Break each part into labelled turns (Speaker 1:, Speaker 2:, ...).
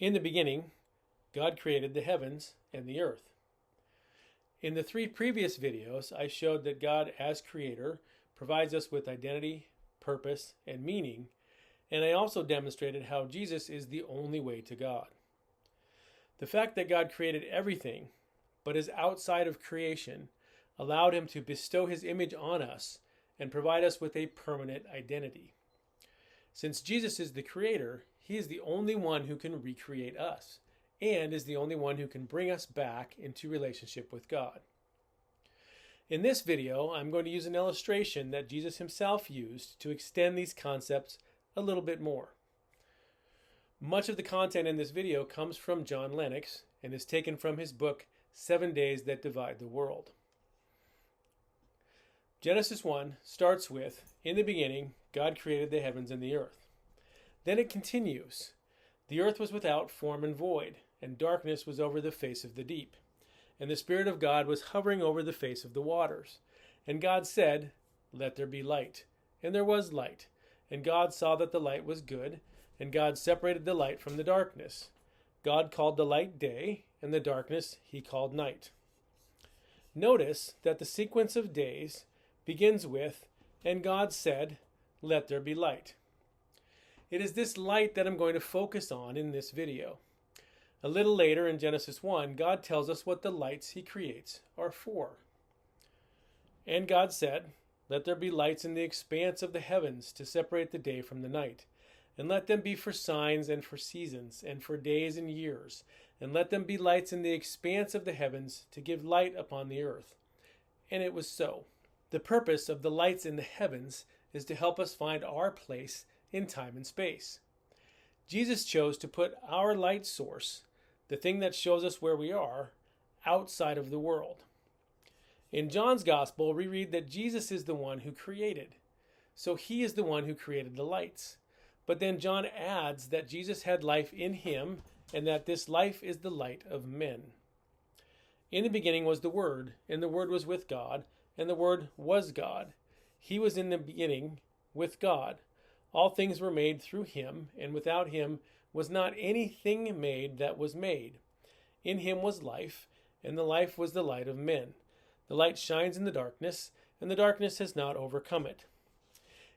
Speaker 1: In the beginning, God created the heavens and the earth. In the 3 previous videos, I showed that God, as creator, provides us with identity, purpose, and meaning, and I also demonstrated how Jesus is the only way to God. The fact that God created everything, but is outside of creation, allowed him to bestow his image on us and provide us with a permanent identity. Since Jesus is the creator, he is the only one who can recreate us, and is the only one who can bring us back into relationship with God. In this video, I'm going to use an illustration that Jesus himself used to extend these concepts a little bit more. Much of the content in this video comes from John Lennox and is taken from his book, 7 Days That Divide the World. Genesis 1 starts with, in the beginning, God created the heavens and the earth. Then it continues, the earth was without form and void, and darkness was over the face of the deep. And the Spirit of God was hovering over the face of the waters. And God said, "Let there be light." And there was light. And God saw that the light was good, and God separated the light from the darkness. God called the light day, and the darkness he called night. Notice that the sequence of days begins with, and God said, "Let there be light." It is this light that I'm going to focus on in this video. A little later in Genesis 1, God tells us what the lights he creates are for. And God said, "Let there be lights in the expanse of the heavens to separate the day from the night. And let them be for signs and for seasons and for days and years. And let them be lights in the expanse of the heavens to give light upon the earth." And it was so. The purpose of the lights in the heavens is to help us find our place in time and space. Jesus chose to put our light source, the thing that shows us where we are, outside of the world. In John's Gospel, we read that Jesus is the one who created. So he is the one who created the lights. But then John adds that Jesus had life in him and that this life is the light of men. In the beginning was the Word, and the Word was with God, and the Word was God. He was in the beginning with God. All things were made through him, and without him was not anything made that was made. In him was life, and the life was the light of men. The light shines in the darkness, and the darkness has not overcome it.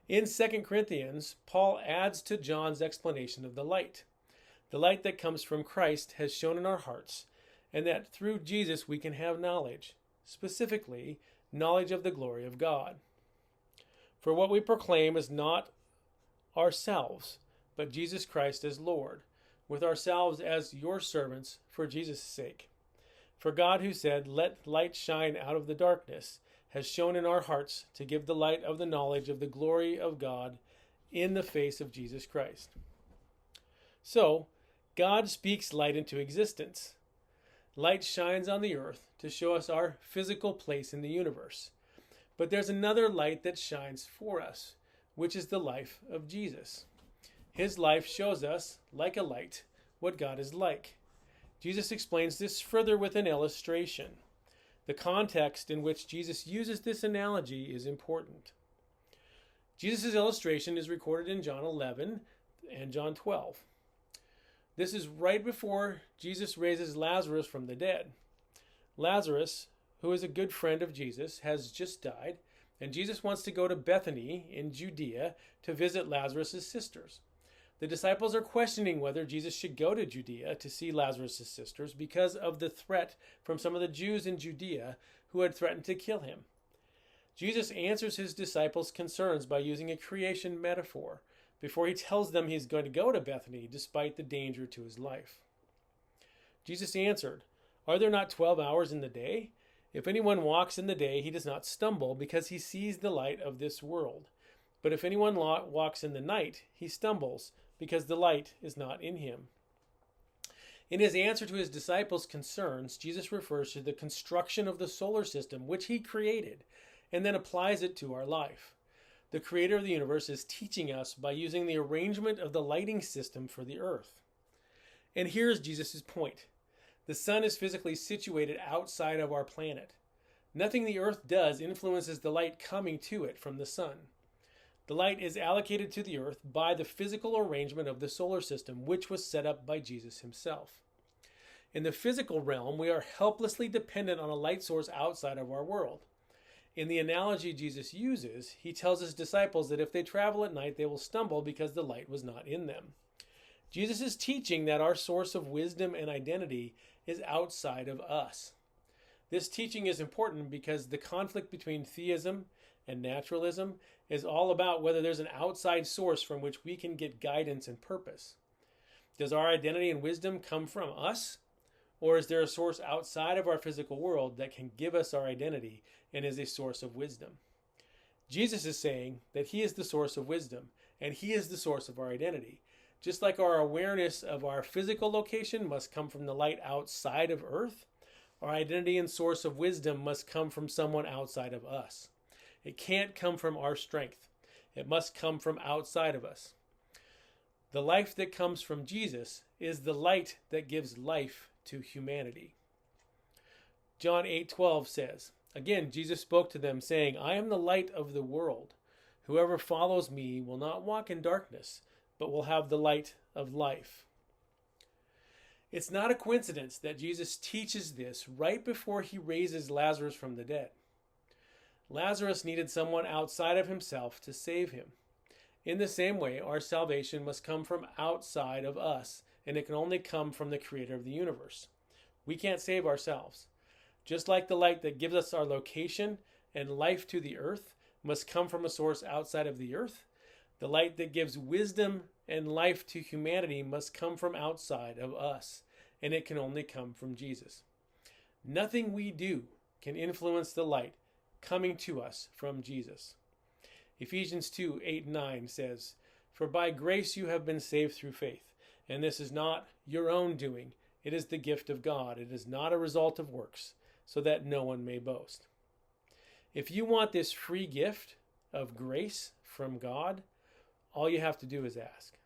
Speaker 1: In 2 Corinthians, Paul adds to John's explanation of the light. The light that comes from Christ has shone in our hearts, and that through Jesus we can have knowledge, specifically knowledge of the glory of God. For what we proclaim is not ourselves, but Jesus Christ as Lord, with ourselves as your servants for Jesus' sake. For God, who said, "Let light shine out of the darkness," has shone in our hearts to give the light of the knowledge of the glory of God in the face of Jesus Christ. So, God speaks light into existence. Light shines on the earth to show us our physical place in the universe. But there's another light that shines for us, which is the life of Jesus. His life shows us, like a light, what God is like. Jesus explains this further with an illustration. The context in which Jesus uses this analogy is important. Jesus' illustration is recorded in John 11 and John 12. This is right before Jesus raises Lazarus from the dead. Lazarus, who is a good friend of Jesus, has just died, and Jesus wants to go to Bethany in Judea to visit Lazarus' sisters. The disciples are questioning whether Jesus should go to Judea to see Lazarus' sisters because of the threat from some of the Jews in Judea who had threatened to kill him. Jesus answers his disciples' concerns by using a creation metaphor before he tells them he's going to go to Bethany despite the danger to his life. Jesus answered, "Are there not 12 hours in the day? If anyone walks in the day, he does not stumble because he sees the light of this world. But if anyone walks in the night, he stumbles because the light is not in him." In his answer to his disciples' concerns, Jesus refers to the construction of the solar system, which he created, and then applies it to our life. The creator of the universe is teaching us by using the arrangement of the lighting system for the earth. And here's Jesus' point. The sun is physically situated outside of our planet. Nothing the earth does influences the light coming to it from the sun. The light is allocated to the earth by the physical arrangement of the solar system, which was set up by Jesus himself. In the physical realm, we are helplessly dependent on a light source outside of our world. In the analogy Jesus uses, he tells his disciples that if they travel at night, they will stumble because the light was not in them. Jesus is teaching that our source of wisdom and identity is outside of us. This teaching is important because the conflict between theism and naturalism is all about whether there's an outside source from which we can get guidance and purpose. Does our identity and wisdom come from us? Or is there a source outside of our physical world that can give us our identity and is a source of wisdom? Jesus is saying that he is the source of wisdom and he is the source of our identity. Just like our awareness of our physical location must come from the light outside of earth, our identity and source of wisdom must come from someone outside of us. It can't come from our strength. It must come from outside of us. The life that comes from Jesus is the light that gives life to humanity. John 8:12 says, again, Jesus spoke to them saying, I am the light of the world. Whoever follows me will not walk in darkness, but will have the light of life. It's not a coincidence that Jesus teaches this right before he raises Lazarus from the dead. Lazarus needed someone outside of himself to save him. In the same way, our salvation must come from outside of us, and it can only come from the creator of the universe. We can't save ourselves. Just like the light that gives us our location and life to the earth must come from a source outside of the earth, the light that gives wisdom and life to humanity must come from outside of us, and it can only come from Jesus. Nothing we do can influence the light coming to us from Jesus. Ephesians 2:8-9 says, For by grace you have been saved through faith, and this is not your own doing. It is the gift of God. It is not a result of works, so that no one may boast. If you want this free gift of grace from God, all you have to do is ask.